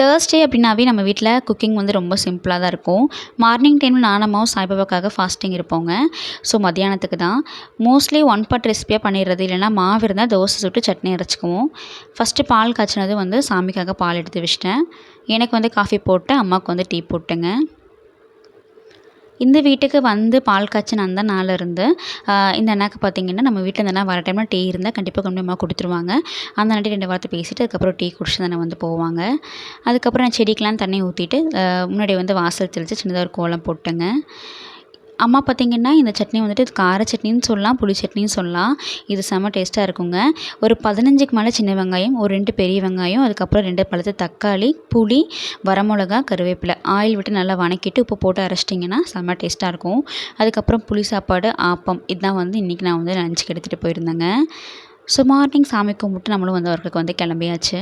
Thursday அப்படின்னாவே நம்ம வீட்டில் குக்கிங் வந்து ரொம்ப சிம்பிளாக தான் இருக்கும். மார்னிங் டைமில் நானும் அம்மாவும் சாய்பாபாவுக்காக ஃபாஸ்டிங் இருப்போங்க. ஸோ மத்தியானத்துக்கு தான் மோஸ்ட்லி ஒன் பாட் ரெசிபியாக பண்ணிடுறது. இல்லைனா மாவு இருந்தால் தோசை சுட்டு சட்னி அரைச்சிக்குவோம். ஃபஸ்ட்டு பால் காய்ச்சினது வந்து சாமிக்காக பால் எடுத்து வச்சிட்டேன். எனக்கு வந்து காஃபி போட்டு அம்மாவுக்கு வந்து டீ போட்டேங்க. இந்த வீட்டுக்கு வந்து பால் காய்ச்சின அந்த நாள்லேருந்து இந்த அண்ணாக்கு பார்த்திங்கன்னா, நம்ம வீட்டில் இந்த அண்ணா வர டைமில் டீ இருந்தால் கண்டிப்பாக கொண்டு போய் அம்மா கொடுத்துருவாங்க. அந்த அண்ணாட்ட 2 வார்த்தை பேசிட்டு அதுக்கப்புறம் டீ குடிச்சிட்டு தானே வந்து போவாங்க. அதுக்கப்புறம் நான் செடிக்கெலாம் தண்ணி ஊற்றிட்டு முன்னாடி வந்து வாசல் தெளித்து சின்னதாக ஒரு கோலம் போட்டேங்க. அம்மா பார்த்திங்கன்னா, இந்த சட்னி வந்துட்டு கார சட்னின்னு சொல்லலாம், புளி சட்னின்னு சொல்லலாம். இது செம்ம டேஸ்ட்டாக இருக்குங்க. ஒரு 15க்கு மேலே சின்ன வெங்காயம், ஒரு 2 பெரிய வெங்காயம், அதுக்கப்புறம் 2 பழுத்த தக்காளி, புளி, வரமிளகா, கருவேப்பிலை ஆயில் விட்டு நல்லா வணக்கிட்டு உப்பு போட்டு அரைச்சிட்டிங்கன்னா செம்ம டேஸ்ட்டாக இருக்கும். அதுக்கப்புறம் புளி சாப்பாடு, ஆப்பம் இதுதான் வந்து இன்றைக்கி நான் வந்து லஞ்சுக்கு எடுத்துகிட்டு போயிருந்தேங்க. ஸோ மார்னிங் சாமி கும்பிட்டு நம்மளும் வந்து ஒர்க்குக்கு வந்து கிளம்பியாச்சு.